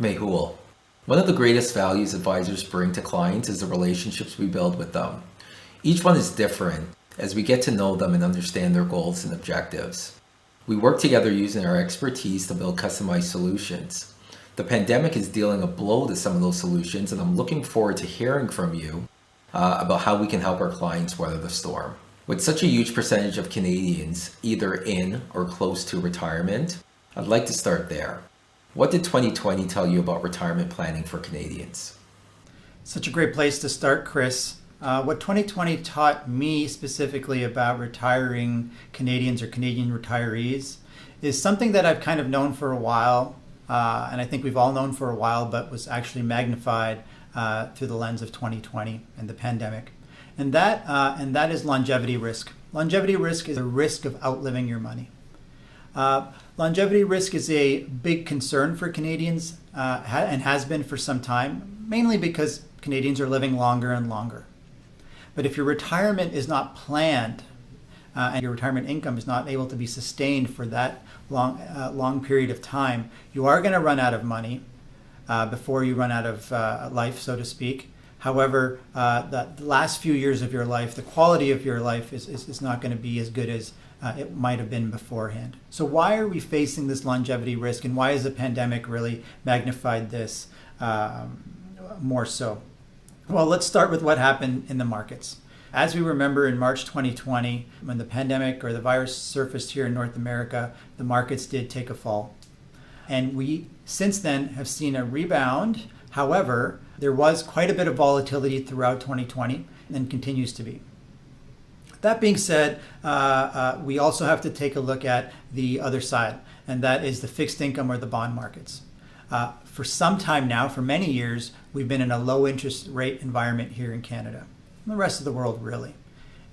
Mehul. One of the greatest values advisors bring to clients is the relationships we build with them. Each one is different as we get to know them and understand their goals and objectives. We work together using our expertise to build customized solutions. The pandemic is dealing a blow to some of those solutions, and I'm looking forward to hearing from you about how we can help our clients weather the storm. With such a huge percentage of Canadians either in or close to retirement, I'd like to start there. What did 2020 tell you about retirement planning for Canadians? Such a great place to start, Chris. What 2020 taught me specifically about retiring Canadians or Canadian retirees is something that I've kind of known for a while, and I think we've all known for a while, but was actually magnified through the lens of 2020 and the pandemic. And that is longevity risk. Longevity risk is a risk of outliving your money. Longevity risk is a big concern for Canadians and has been for some time, mainly because Canadians are living longer and longer. But if your retirement is not planned and your retirement income is not able to be sustained for that long period of time, you are going to run out of money before you run out of life, so to speak. However, the last few years of your life, the quality of your life is not going to be as good as it might have been beforehand. So why are we facing this longevity risk, and why has the pandemic really magnified this more so? Well, let's start with what happened in the markets. As we remember, in March 2020, when the pandemic or the virus surfaced here in North America, the markets did take a fall. And we, since then, have seen a rebound. However, there was quite a bit of volatility throughout 2020 and continues to be. That being said, we also have to take a look at the other side, and that is the fixed income or the bond markets. For some time now, for many years, we've been in a low interest rate environment here in Canada, and the rest of the world really.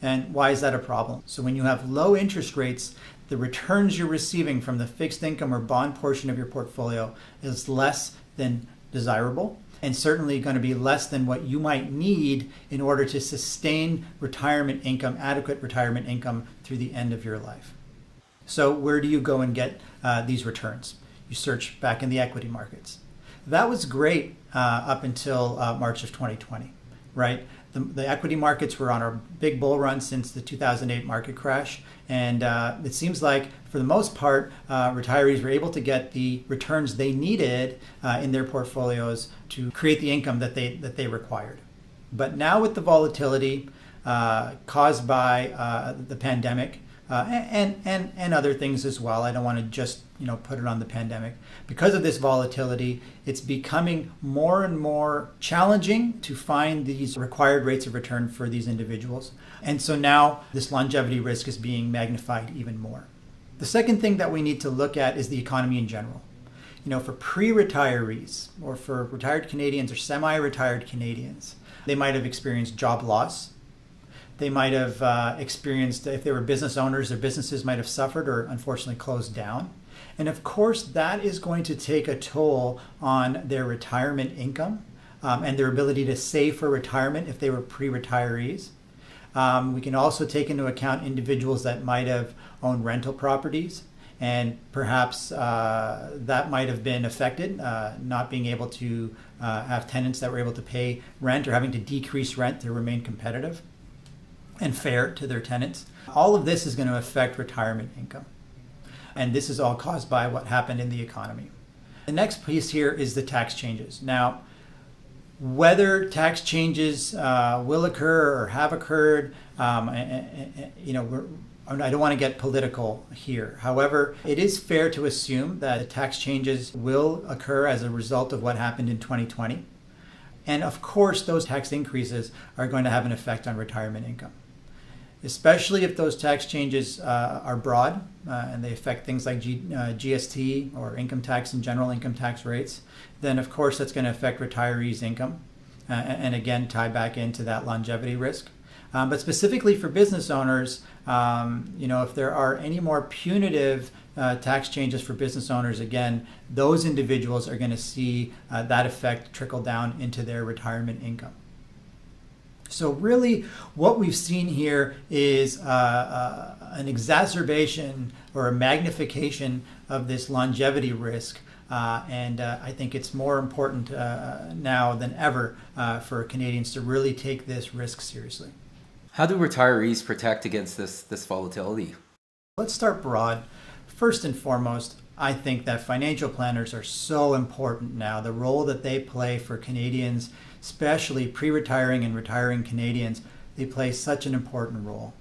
And why is that a problem? So when you have low interest rates, the returns you're receiving from the fixed income or bond portion of your portfolio is less than desirable, and certainly going to be less than what you might need in order to sustain retirement income, adequate retirement income through the end of your life. So where do you go and get these returns? You search back in the equity markets. That was great up until March of 2020, right? The equity markets were on a big bull run since the 2008 market crash. And it seems like, for the most part, retirees were able to get the returns they needed in their portfolios to create the income that they required. But now with the volatility caused by the pandemic and other things as well, I don't want to just put it on the pandemic. Because of this volatility, it's becoming more and more challenging to find these required rates of return for these individuals. And so now this longevity risk is being magnified even more. The second thing that we need to look at is the economy in general. For pre-retirees or for retired Canadians or semi-retired Canadians, they might have experienced job loss. They might have experienced, if they were business owners, their businesses might have suffered or unfortunately closed down. And of course, that is going to take a toll on their retirement income and their ability to save for retirement if they were pre-retirees. We can also take into account individuals that might have owned rental properties, and perhaps that might have been affected, not being able to have tenants that were able to pay rent or having to decrease rent to remain competitive and fair to their tenants. All of this is going to affect retirement income. And this is all caused by what happened in the economy. The next piece here is the tax changes. Now, whether tax changes will occur or have occurred, I don't want to get political here. However, it is fair to assume that the tax changes will occur as a result of what happened in 2020. And of course, those tax increases are going to have an effect on retirement income, especially if those tax changes are broad and they affect things like GST or income tax and general income tax rates. Then of course that's going to affect retirees' income and again tie back into that longevity risk. But specifically for business owners, if there are any more punitive tax changes for business owners, again, those individuals are going to see that effect trickle down into their retirement income. So really what we've seen here is an exacerbation or a magnification of this longevity risk And I think it's more important now than ever for Canadians to really take this risk seriously. How do retirees protect against this volatility? Let's start broad. First and foremost, I think that financial planners are so important now. The role that they play for Canadians, especially pre-retiring and retiring Canadians, they play such an important role.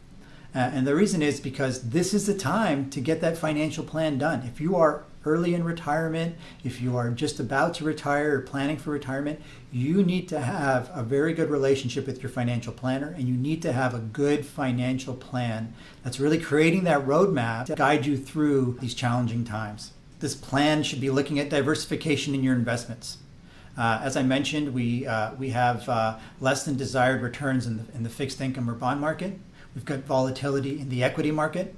And the reason is because this is the time to get that financial plan done. If you are early in retirement, if you are just about to retire or planning for retirement, you need to have a very good relationship with your financial planner, and you need to have a good financial plan that's really creating that roadmap to guide you through these challenging times. This plan should be looking at diversification in your investments. As I mentioned, we have less than desired returns in the fixed income or bond market. We've got volatility in the equity market.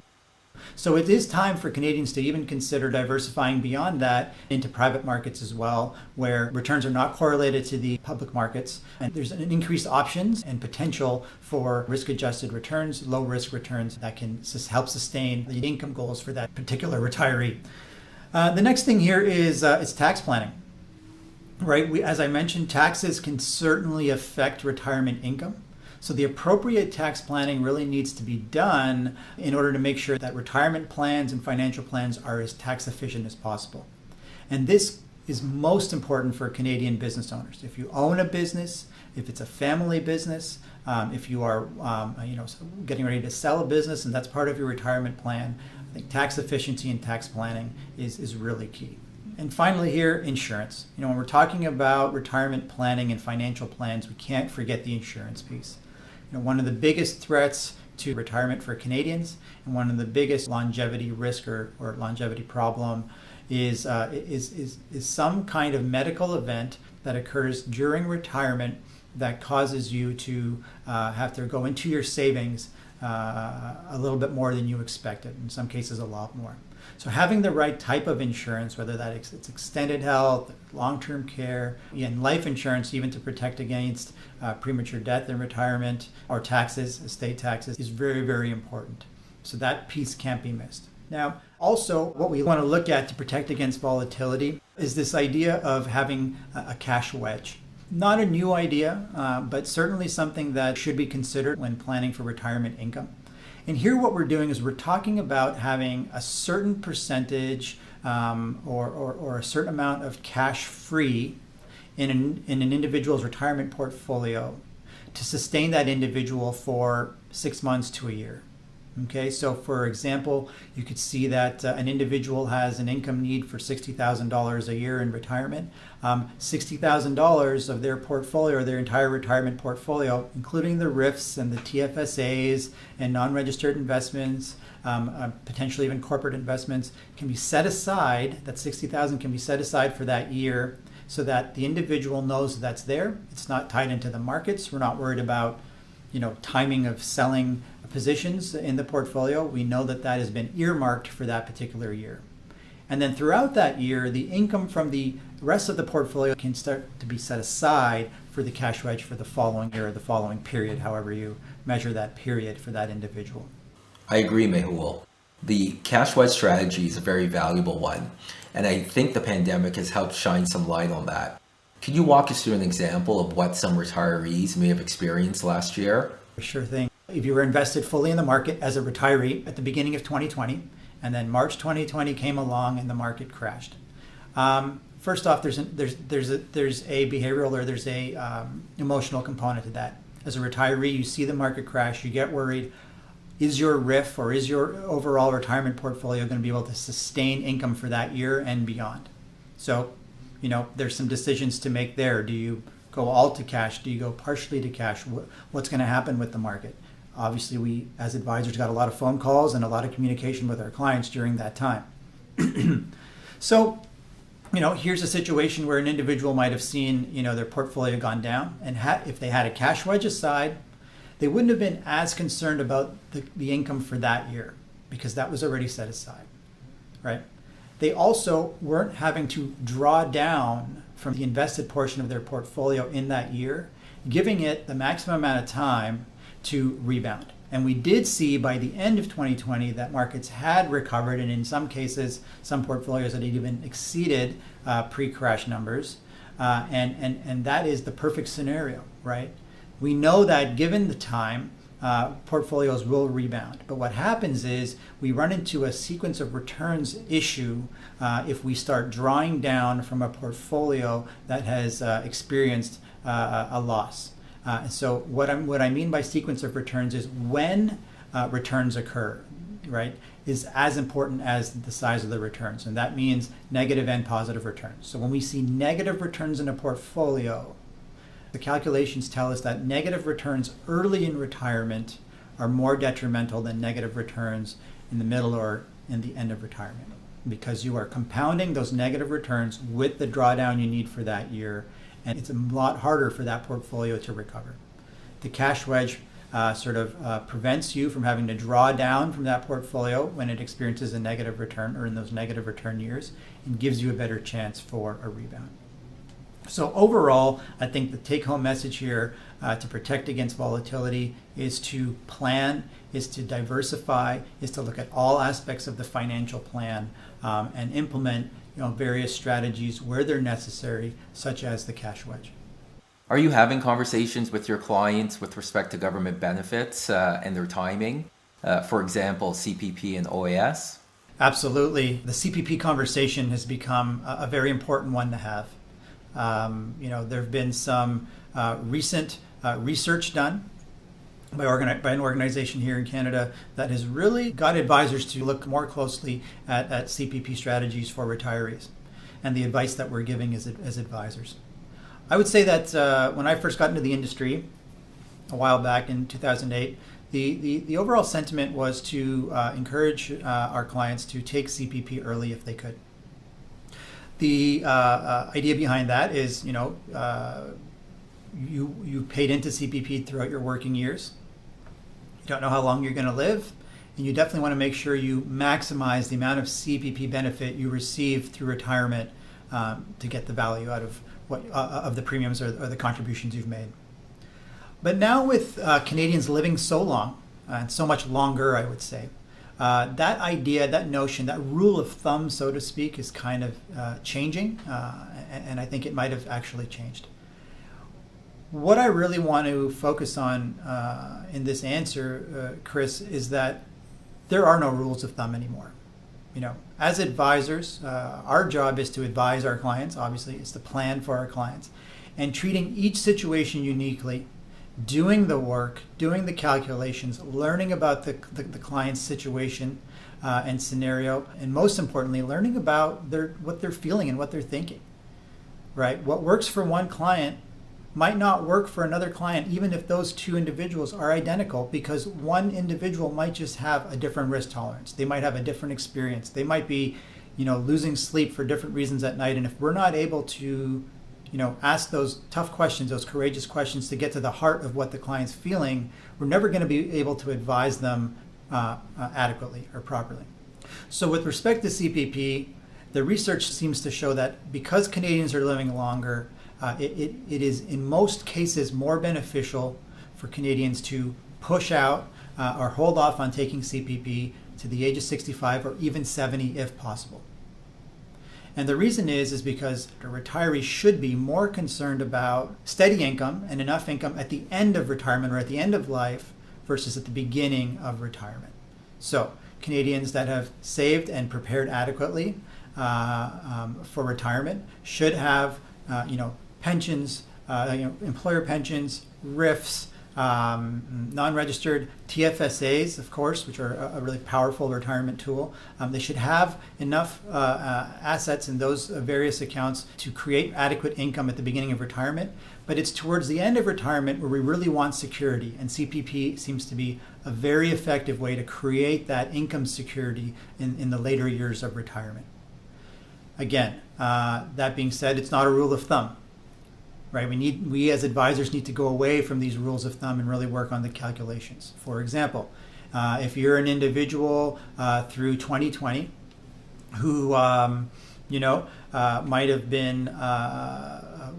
So it is time for Canadians to even consider diversifying beyond that into private markets as well, where returns are not correlated to the public markets. And there's an increased options and potential for risk-adjusted returns, low-risk returns that can help sustain the income goals for that particular retiree. The next thing here is tax planning. Right, as I mentioned, taxes can certainly affect retirement income. So the appropriate tax planning really needs to be done in order to make sure that retirement plans and financial plans are as tax efficient as possible. And this is most important for Canadian business owners. If you own a business, if it's a family business, if you are getting ready to sell a business and that's part of your retirement plan, I think tax efficiency and tax planning is really key. And finally here, insurance. When we're talking about retirement planning and financial plans, we can't forget the insurance piece. One of the biggest threats to retirement for Canadians and one of the biggest longevity risk or longevity problem is some kind of medical event that occurs during retirement that causes you to have to go into your savings a little bit more than you expected, in some cases a lot more. So having the right type of insurance, whether it's extended health, long-term care, and life insurance, even to protect against premature death in retirement or taxes, estate taxes, is very, very important. So that piece can't be missed. Now, also what we want to look at to protect against volatility is this idea of having a cash wedge. Not a new idea, but certainly something that should be considered when planning for retirement income. And here what we're doing is we're talking about having a certain percentage or a certain amount of cash free in an individual's retirement portfolio to sustain that individual for 6 months to a year. Okay, so for example, you could see that an individual has an income need for $60,000 a year in retirement. $60,000 of their portfolio, their entire retirement portfolio, including the RIFs and the TFSAs and non-registered investments, potentially even corporate investments, can be set aside. That $60,000 can be set aside for that year, so that the individual knows that's there. It's not tied into the markets. We're not worried about, timing of selling positions in the portfolio. We know that has been earmarked for that particular year. And then throughout that year, the income from the rest of the portfolio can start to be set aside for the cash wedge for the following year or the following period, however you measure that period for that individual. I agree, Mehul. The cash wedge strategy is a very valuable one, and I think the pandemic has helped shine some light on that. Can you walk us through an example of what some retirees may have experienced last year? Sure thing. If you were invested fully in the market as a retiree at the beginning of 2020, and then March 2020 came along and the market crashed. First off, there's a behavioral or there's a emotional component to that. As a retiree, you see the market crash, you get worried. Is your RIF or is your overall retirement portfolio going to be able to sustain income for that year and beyond? So, there's some decisions to make there. Do you go all to cash? Do you go partially to cash? What's going to happen with the market? Obviously, we as advisors got a lot of phone calls and a lot of communication with our clients during that time. So, here's a situation where an individual might have seen, their portfolio gone down, and if they had a cash wedge aside, they wouldn't have been as concerned about the income for that year because that was already set aside, right? They also weren't having to draw down from the invested portion of their portfolio in that year, giving it the maximum amount of time to rebound And we did see by the end of 2020 that markets had recovered, and in some cases, some portfolios had even exceeded pre-crash numbers. And that is the perfect scenario, right? We know that given the time, portfolios will rebound. But what happens is we run into a sequence of returns issue if we start drawing down from a portfolio that has experienced a loss. So what I mean by sequence of returns is when returns occur, right, is as important as the size of the returns. And that means negative and positive returns. So when we see negative returns in a portfolio, the calculations tell us that negative returns early in retirement are more detrimental than negative returns in the middle or in the end of retirement, because you are compounding those negative returns with the drawdown you need for that year, and it's a lot harder for that portfolio to recover. The cash wedge prevents you from having to draw down from that portfolio when it experiences a negative return or in those negative return years, and gives you a better chance for a rebound. So overall, I think the take-home message here to protect against volatility is to plan, is to diversify, is to look at all aspects of the financial plan and implement various strategies where they're necessary, such as the cash wedge. Are you having conversations with your clients with respect to government benefits and their timing? For example, CPP and OAS? Absolutely. The CPP conversation has become a very important one to have. There have been some recent research done by an organization here in Canada that has really got advisors to look more closely at CPP strategies for retirees and the advice that we're giving as advisors. I would say that when I first got into the industry a while back in 2008, the overall sentiment was to encourage our clients to take CPP early if they could. The idea behind that is, you paid into CPP throughout your working years. You don't know how long you're going to live, and you definitely want to make sure you maximize the amount of CPP benefit you receive through retirement to get the value out of of the premiums or the contributions you've made. But now with Canadians living so long, and so much longer, I would say, that idea, that notion, that rule of thumb, so to speak, is kind of changing, and I think it might have actually changed. What I really want to focus on in this answer, Chris, is that there are no rules of thumb anymore. As advisors, our job is to advise our clients, obviously, it's to plan for our clients, and treating each situation uniquely, doing the work, doing the calculations, learning about the client's situation and scenario, and most importantly, learning about what they're feeling and what they're thinking, right? What works for one client might not work for another client, even if those two individuals are identical, because one individual might just have a different risk tolerance. They might have a different experience. They might be, losing sleep for different reasons at night. And if we're not able to, ask those tough questions, those courageous questions to get to the heart of what the client's feeling, we're never going to be able to advise them adequately or properly. So with respect to CPP, the research seems to show that because Canadians are living longer, it is in most cases more beneficial for Canadians to push out or hold off on taking CPP to the age of 65 or even 70 if possible. And the reason is because a retiree should be more concerned about steady income and enough income at the end of retirement or at the end of life versus at the beginning of retirement. So Canadians that have saved and prepared adequately for retirement should have pensions, employer pensions, RIFs, non-registered TFSAs, of course, which are a really powerful retirement tool. They should have enough assets in those various accounts to create adequate income at the beginning of retirement. But it's towards the end of retirement where we really want security, and CPP seems to be a very effective way to create that income security in the later years of retirement. Again, that being said, it's not a rule of thumb. Right, we as advisors need to go away from these rules of thumb and really work on the calculations. For example, if you're an individual through 2020 who might have been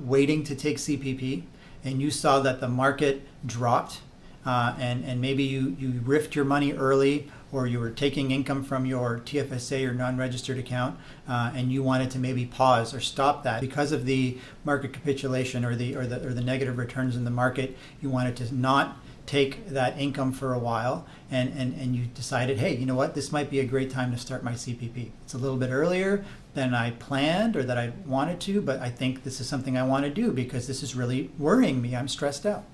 waiting to take CPP, and you saw that the market dropped and maybe you riffed your money early, or you were taking income from your TFSA or non-registered account, and you wanted to maybe pause or stop that because of the market capitulation or the negative returns in the market. You wanted to not take that income for a while, and you decided, hey, you know what, this might be a great time to start my CPP. It's a little bit earlier than I planned or that I wanted to, but I think this is something I want to do because this is really worrying me. I'm stressed out.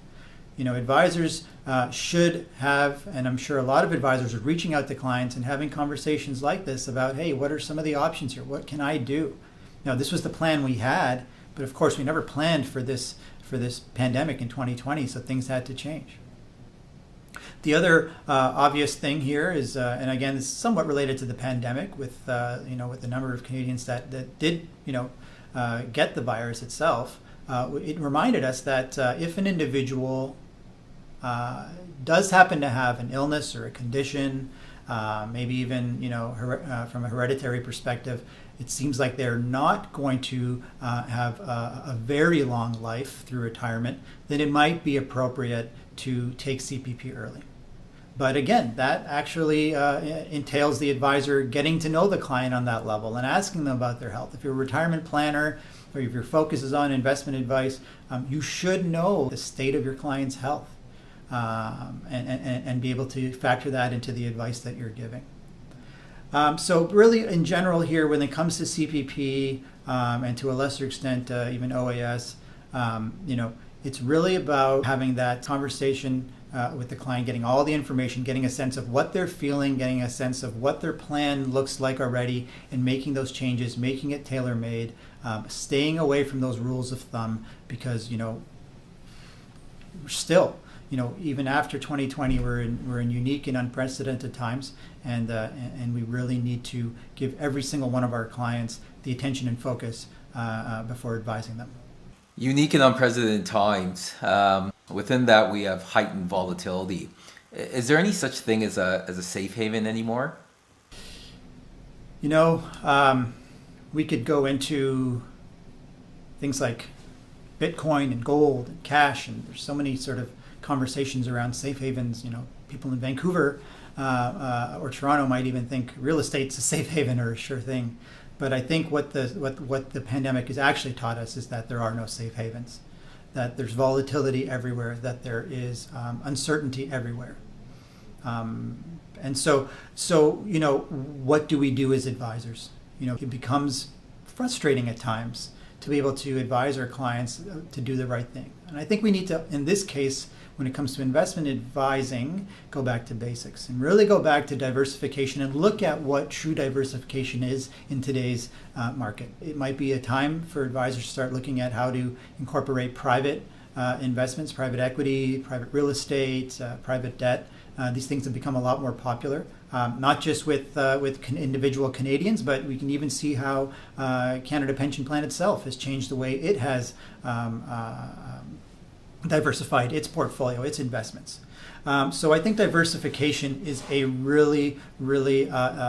Advisors should have, and I'm sure a lot of advisors are reaching out to clients and having conversations like this about, hey, what are some of the options here? What can I do? Now, this was the plan we had, but of course we never planned for this pandemic in 2020, so things had to change. The other obvious thing here is, and again, it's somewhat related to the pandemic with the number of Canadians that did get the virus itself. It reminded us that if an individual does happen to have an illness or a condition, maybe even from a hereditary perspective, it seems like they're not going to have a very long life through retirement, then it might be appropriate to take CPP early. But again, that actually entails the advisor getting to know the client on that level and asking them about their health. If you're a retirement planner or if your focus is on investment advice, you should know the state of your client's health and be able to factor that into the advice that you're giving. So really, in general here, when it comes to CPP and to a lesser extent even OAS, it's really about having that conversation with the client, getting all the information, getting a sense of what they're feeling, getting a sense of what their plan looks like already, and making those changes, making it tailor-made, staying away from those rules of thumb, because we're still, even after 2020, we're in unique and unprecedented times, and we really need to give every single one of our clients the attention and focus before advising them. Unique and unprecedented times. Within that, we have heightened volatility. Is there any such thing as a safe haven anymore? We could go into things like Bitcoin and gold and cash, and there's so many sort of conversations around safe havens. People in Vancouver or Toronto might even think real estate's a safe haven or a sure thing. But I think what the pandemic has actually taught us is that there are no safe havens, that there's volatility everywhere, that there is uncertainty everywhere. And so what do we do as advisors? It becomes frustrating at times to be able to advise our clients to do the right thing. And I think we need to, in this case, when it comes to investment advising, go back to basics and really go back to diversification and look at what true diversification is in today's market. It might be a time for advisors to start looking at how to incorporate private investments, private equity, private real estate, private debt. These things have become a lot more popular, not just with individual Canadians, but we can even see how Canada Pension Plan itself has changed the way it has diversified its portfolio, its investments. So I think diversification is a really, really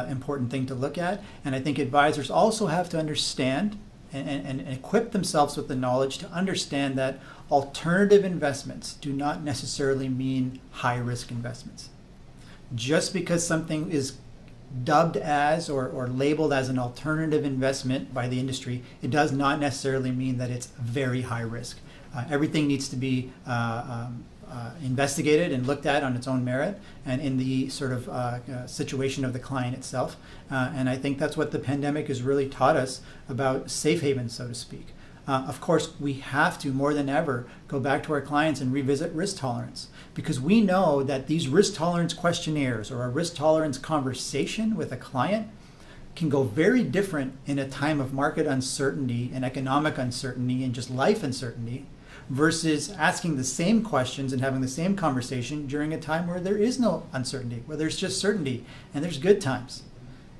important thing to look at. And I think advisors also have to understand and equip themselves with the knowledge to understand that alternative investments do not necessarily mean high-risk investments. Just because something is dubbed as or labeled as an alternative investment by the industry, it does not necessarily mean that it's very high risk. Everything needs to be investigated and looked at on its own merit and in the sort of situation of the client itself. And I think that's what the pandemic has really taught us about safe havens, so to speak. Of course, we have to, more than ever, go back to our clients and revisit risk tolerance, because we know that these risk tolerance questionnaires or a risk tolerance conversation with a client can go very different in a time of market uncertainty and economic uncertainty and just life uncertainty versus asking the same questions and having the same conversation during a time where there is no uncertainty, where there's just certainty and there's good times,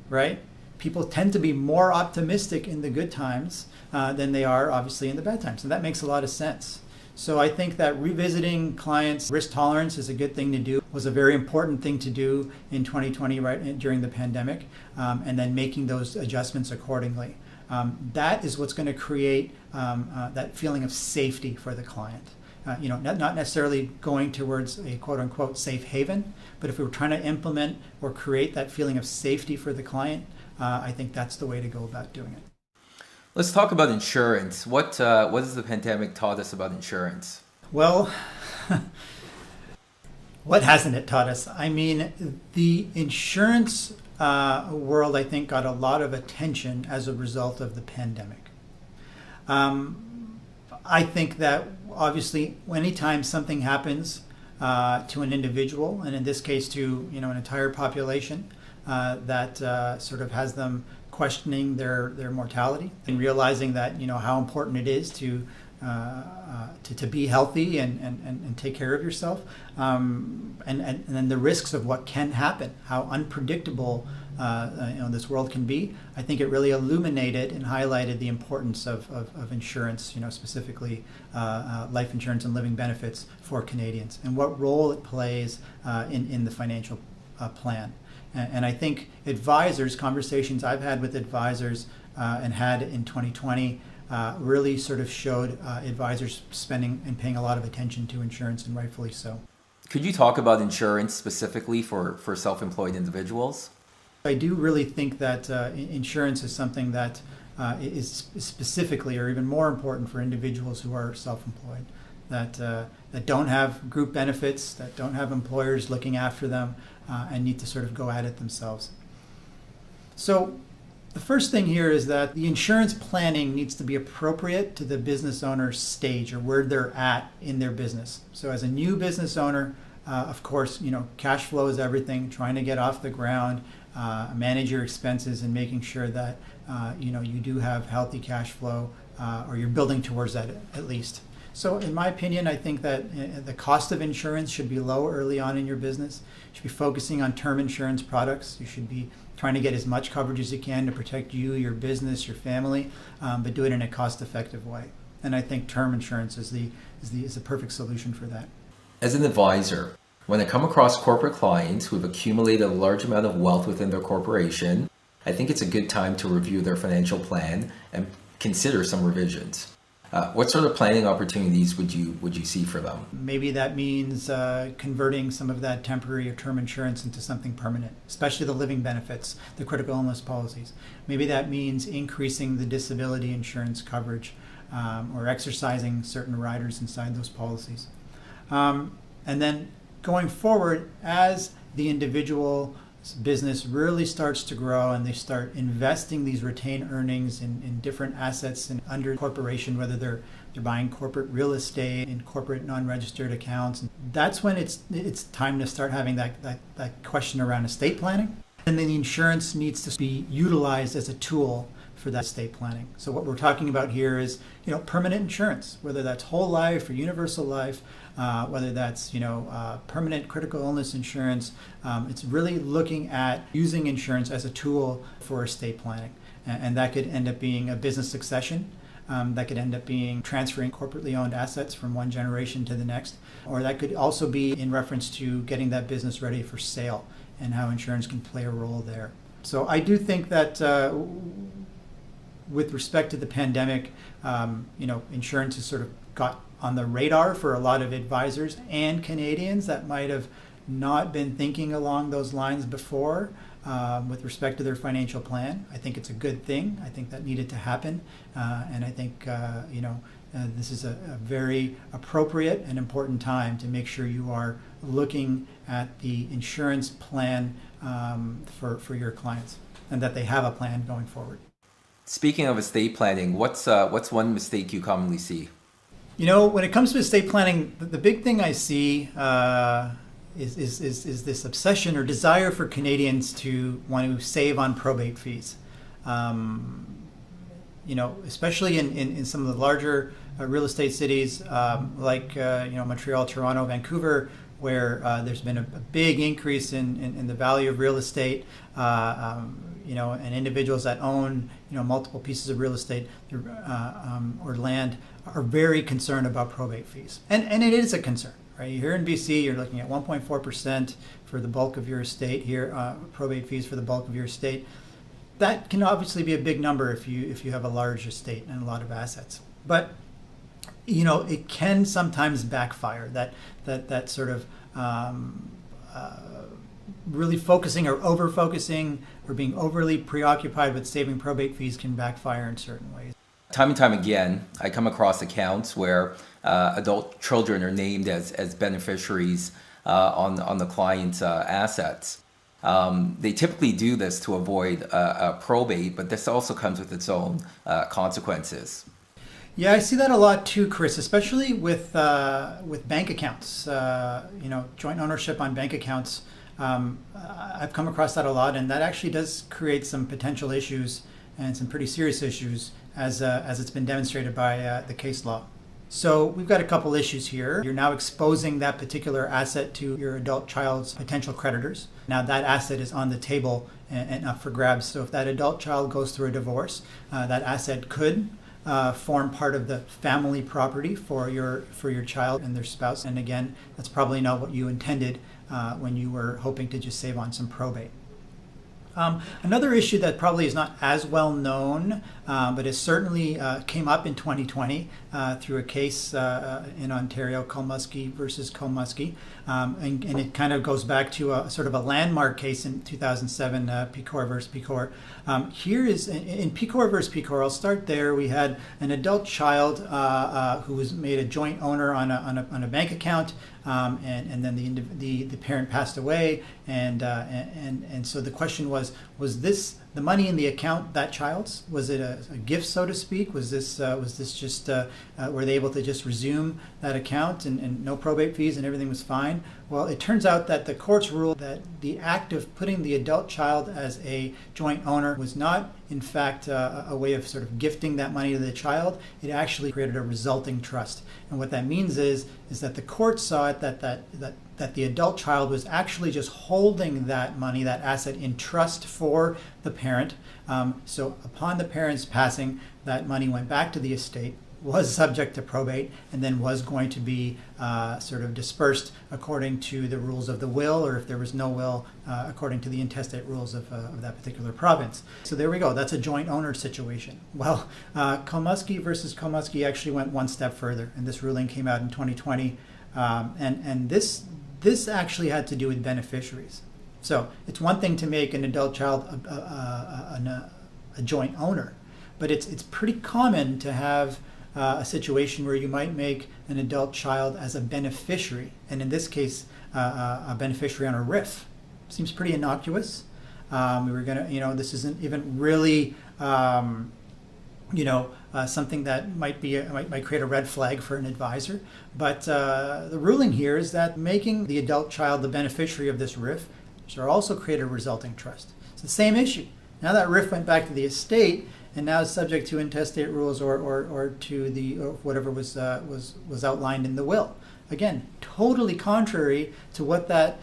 right? People tend to be more optimistic in the good times than they are obviously in the bad times. And that makes a lot of sense. So I think that revisiting clients' risk tolerance is a good thing to do, was a very important thing to do in 2020, right, during the pandemic, and then making those adjustments accordingly. That is what's going to create that feeling of safety for the client. not necessarily going towards a quote unquote safe haven, but if we were trying to implement or create that feeling of safety for the client, I think that's the way to go about doing it. Let's talk about insurance. What has the pandemic taught us about insurance? Well, what hasn't it taught us? I mean, the insurance world, I think, got a lot of attention as a result of the pandemic. I think that obviously anytime something happens to an individual, and in this case to an entire population, that sort of has them questioning their mortality and realizing that how important it is to be healthy and take care of yourself, and then the risks of what can happen, how unpredictable this world can be. I think it really illuminated and highlighted the importance of insurance, specifically life insurance and living benefits for Canadians, and what role it plays in the financial plan. And I think conversations I've had with advisors and had in 2020 really sort of showed advisors spending and paying a lot of attention to insurance, and rightfully so. Could you talk about insurance specifically for self-employed individuals? I do really think that insurance is something that is specifically or even more important for individuals who are self-employed, that don't have group benefits, that don't have employers looking after them, and need to sort of go at it themselves. So the first thing here is that the insurance planning needs to be appropriate to the business owner's stage or where they're at in their business. So as a new business owner, of course, cash flow is everything, trying to get off the ground, manage your expenses, and making sure that you do have healthy cash flow, or you're building towards that at least. So in my opinion, I think that the cost of insurance should be low early on in your business. You should be focusing on term insurance products. You should be trying to get as much coverage as you can to protect you, your business, your family, but do it in a cost-effective way. And I think term insurance is the perfect solution for that. As an advisor, when I come across corporate clients who have accumulated a large amount of wealth within their corporation, I think it's a good time to review their financial plan and consider some revisions. What sort of planning opportunities would you see for them? Maybe that means converting some of that temporary or term insurance into something permanent, especially the living benefits, the critical illness policies. Maybe that means increasing the disability insurance coverage, or exercising certain riders inside those policies. And then going forward, as the individual business really starts to grow and they start investing these retained earnings in different assets and under corporation, whether they're buying corporate real estate in corporate non-registered accounts, that's when it's time to start having that question around estate planning. And then the insurance needs to be utilized as a tool for that estate planning. So what we're talking about here is, permanent insurance, whether that's whole life or universal life, whether that's, permanent critical illness insurance. It's really looking at using insurance as a tool for estate planning. And that could end up being a business succession. That could end up being transferring corporately owned assets from one generation to the next. Or that could also be in reference to getting that business ready for sale and how insurance can play a role there. So I do think that with respect to the pandemic, insurance has sort of got on the radar for a lot of advisors and Canadians that might have not been thinking along those lines before with respect to their financial plan. I think it's a good thing. I think that needed to happen. And I think, this is a very appropriate and important time to make sure you are looking at the insurance plan for your clients and that they have a plan going forward. Speaking of estate planning, what's one mistake you commonly see? When it comes to estate planning, the big thing I see is this obsession or desire for Canadians to want to save on probate fees. Especially in some of the larger real estate cities like Montreal, Toronto, Vancouver, where there's been a big increase in the value of real estate. And individuals that own multiple pieces of real estate or land are very concerned about probate fees, and it is a concern, right? Here in BC, you're looking at 1.4% for the bulk of your estate here, probate fees for the bulk of your estate. That can obviously be a big number if you have a large estate and a lot of assets. But it can sometimes backfire. That sort of really focusing or over-focusing or being overly preoccupied with saving probate fees can backfire in certain ways. Time and time again, I come across accounts where adult children are named as beneficiaries on the client's assets. They typically do this to avoid probate, but this also comes with its own consequences. Yeah, I see that a lot too, Chris, especially with bank accounts. Joint ownership on bank accounts. I've come across that a lot, and that actually does create some potential issues and some pretty serious issues, as it's been demonstrated by the case law. So we've got a couple issues here. You're now exposing that particular asset to your adult child's potential creditors. Now that asset is on the table and up for grabs. So if that adult child goes through a divorce, that asset could form part of the family property for your child and their spouse. And again, that's probably not what you intended when you were hoping to just save on some probate. Another issue that probably is not as well known, but it certainly came up in 2020 through a case in Ontario, Komusky versus Komusky, and it kind of goes back to a sort of a landmark case in 2007, Pecor versus Pecor. Here is in Pecor versus Pecor. I'll start there. We had an adult child who was made a joint owner on a bank account, and then the parent passed away, and so the question was this the money in the account that child's? Was it a gift, so to speak? Was this just were they able to just resume that account and no probate fees and everything was fine? Well, it turns out that the courts ruled that the act of putting the adult child as a joint owner was not, in fact, a way of sort of gifting that money to the child. It actually created a resulting trust. And what that means is that the court saw it that the adult child was actually just holding that money, that asset, in trust for the parent. So upon the parent's passing, that money went back to the estate, was subject to probate, and then was going to be sort of dispersed according to the rules of the will, or if there was no will, according to the intestate rules of that particular province. So there we go. That's a joint owner situation. Well, Komusky versus Komusky actually went one step further, and this ruling came out in 2020, and this actually had to do with beneficiaries. So it's one thing to make an adult child a joint owner, but it's pretty common to have a situation where you might make an adult child as a beneficiary, and in this case, a beneficiary on a RIF. Seems pretty innocuous. We were gonna, this isn't even really, something that might create a red flag for an advisor. But the ruling here is that making the adult child the beneficiary of this RIF should also create a resulting trust. It's the same issue. Now that RIF went back to the estate, and now is subject to intestate rules or to or whatever was outlined in the will. Again, totally contrary to what that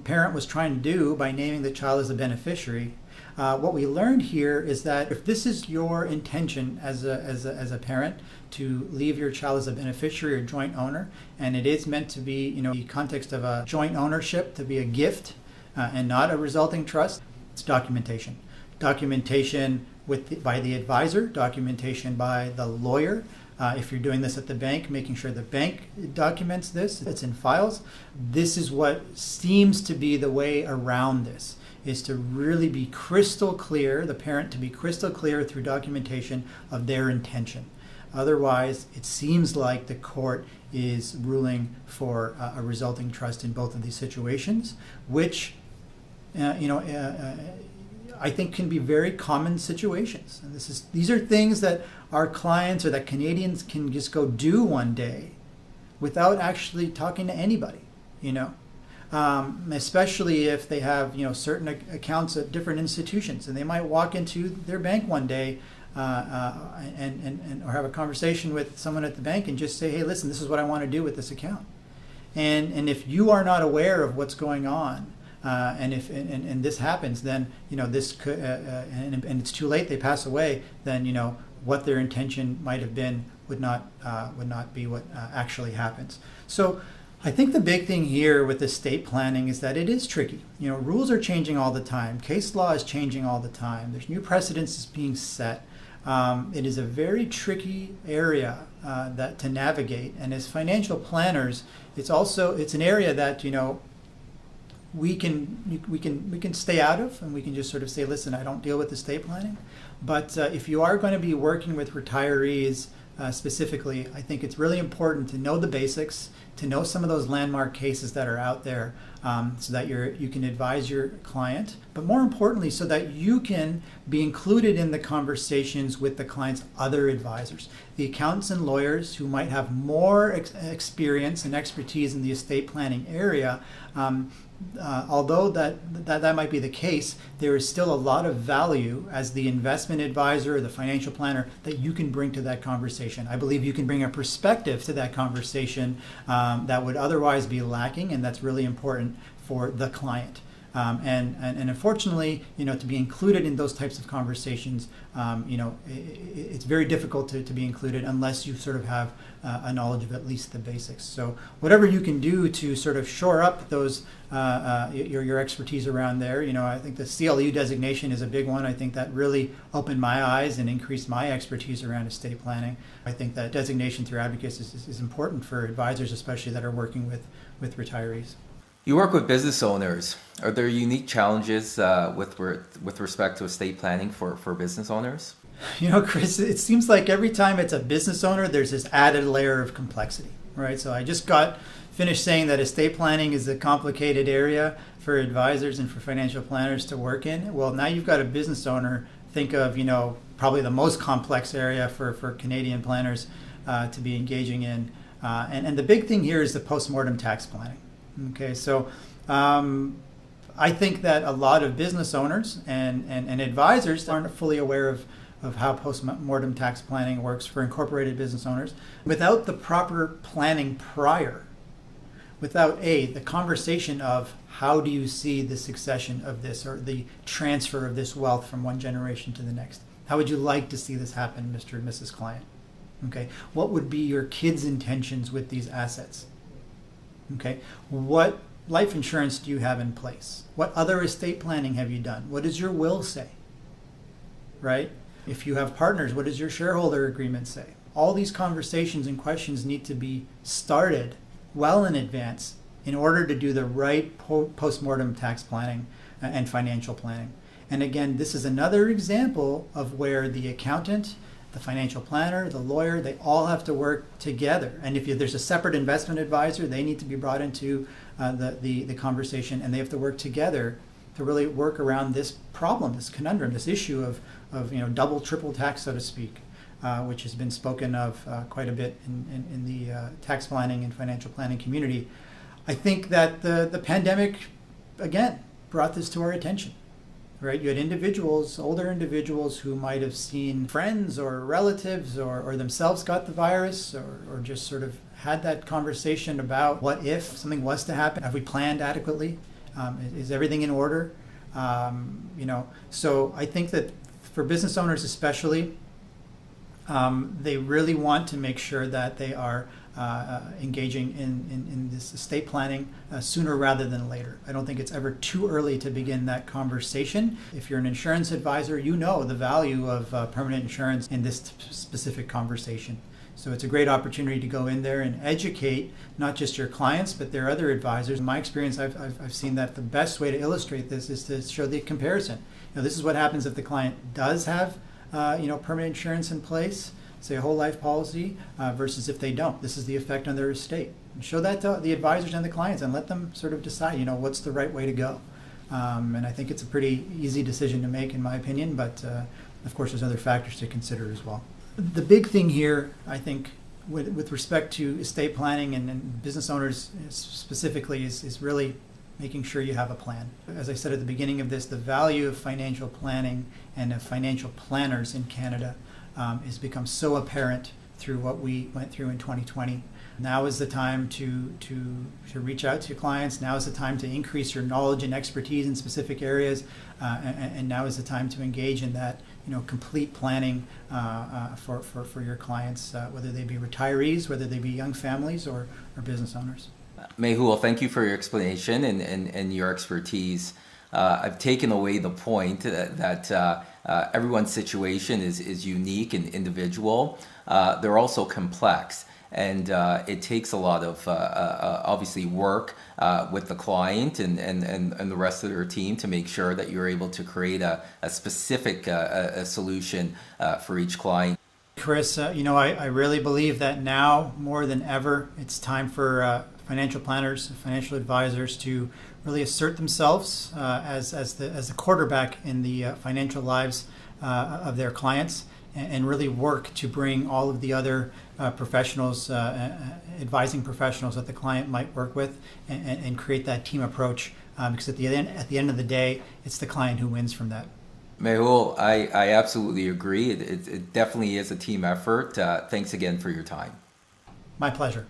parent was trying to do by naming the child as a beneficiary. What we learned here is that if this is your intention as a parent to leave your child as a beneficiary or joint owner, and it is meant to be, the context of a joint ownership to be a gift and not a resulting trust, it's documentation. Documentation by the advisor, documentation by the lawyer. If you're doing this at the bank, making sure the bank documents this, it's in files. This is what seems to be the way around this, is to really be crystal clear, the parent to be crystal clear through documentation of their intention. Otherwise, it seems like the court is ruling for a resulting trust in both of these situations, which, I think can be very common situations. And these are things that our clients or that Canadians can just go do one day without actually talking to anybody, especially if they have, certain accounts at different institutions, and they might walk into their bank one day or have a conversation with someone at the bank and just say, hey, listen, this is what I want to do with this account. And if you are not aware of what's going on, and if this happens, then this could, and it's too late. They pass away. Then what their intention might have been would not be what actually happens. So I think the big thing here with estate planning is that it is tricky. Rules are changing all the time. Case law is changing all the time. There's new precedents being set. It is a very tricky area that to navigate, and as financial planners, it's an area that we can stay out of, and we can just sort of say, listen, I don't deal with estate planning. But if you are going to be working with retirees specifically, I think it's really important to know the basics, to know some of those landmark cases that are out there, so that you can advise your client, but more importantly, so that you can be included in the conversations with the client's other advisors, the accountants and lawyers who might have more experience and expertise in the estate planning area. Although that might be the case, there is still a lot of value as the investment advisor or the financial planner that you can bring to that conversation. I believe you can bring a perspective to that conversation that would otherwise be lacking, and that's really important for the client. And unfortunately, to be included in those types of conversations, it's very difficult to be included unless you sort of have a knowledge of at least the basics. So whatever you can do to sort of shore up those your expertise around there, I think the CLU designation is a big one. I think that really opened my eyes and increased my expertise around estate planning. I think that designation through advocates is important for advisors, especially that are working with retirees. You work with business owners. Are there unique challenges with respect to estate planning for business owners? Chris, it seems like every time it's a business owner, there's this added layer of complexity, right? So I just got finished saying that estate planning is a complicated area for advisors and for financial planners to work in. Well, now you've got a business owner. Think of, probably the most complex area for Canadian planners to be engaging in. And the big thing here is the post-mortem tax planning. Okay, so I think that a lot of business owners and advisors aren't fully aware of how post-mortem tax planning works for incorporated business owners. Without the proper planning prior, without the conversation of how do you see the succession of this or the transfer of this wealth from one generation to the next? How would you like to see this happen, Mr. and Mrs. Client? Okay, what would be your kids' intentions with these assets? Okay, what life insurance do you have in place? What other estate planning have you done? What does your will say? Right? If you have partners, what does your shareholder agreement say? All these conversations and questions need to be started well in advance in order to do the right post-mortem tax planning and financial planning. And again, this is another example of where the accountant, the financial planner, the lawyer, they all have to work together. And if there's a separate investment advisor, they need to be brought into the conversation, and they have to work together to really work around this problem, this conundrum, this issue of double, triple tax, so to speak, which has been spoken of quite a bit in the tax planning and financial planning community. I think that the pandemic, again, brought this to our attention. Right, you had individuals, older individuals who might have seen friends or relatives or themselves got the virus or just sort of had that conversation about what if something was to happen? Have we planned adequately? Is everything in order? So I think that for business owners especially, they really want to make sure that they are engaging in this estate planning sooner rather than later. I don't think it's ever too early to begin that conversation. If you're an insurance advisor, you know the value of permanent insurance in this specific conversation. So it's a great opportunity to go in there and educate not just your clients, but their other advisors. In my experience, I've seen that the best way to illustrate this is to show the comparison. This is what happens if the client does have permanent insurance in place, say a whole life policy, versus if they don't. This is the effect on their estate. And show that to the advisors and the clients and let them sort of decide, what's the right way to go. And I think it's a pretty easy decision to make, in my opinion, but of course there's other factors to consider as well. The big thing here, I think, with respect to estate planning and business owners specifically is really making sure you have a plan. As I said at the beginning of this, the value of financial planning and of financial planners in Canada has become so apparent through what we went through in 2020. Now is the time to reach out to clients. Now is the time to increase your knowledge and expertise in specific areas, and now is the time to engage in that complete planning for your clients, whether they be retirees, whether they be young families or business owners. Mehul, thank you for your explanation and your expertise. I've taken away the point that everyone's situation is unique and individual. They're also complex. And it takes a lot of obviously work with the client and the rest of their team to make sure that you're able to create a specific a solution for each client. Chris, I really believe that now more than ever, it's time for financial planners, financial advisors to really assert themselves as the quarterback in the financial lives of their clients, and really work to bring all of the other professionals, advising professionals that the client might work with, and create that team approach. Because at the end of the day, it's the client who wins from that. Mehul, I absolutely agree. It definitely is a team effort. Thanks again for your time. My pleasure.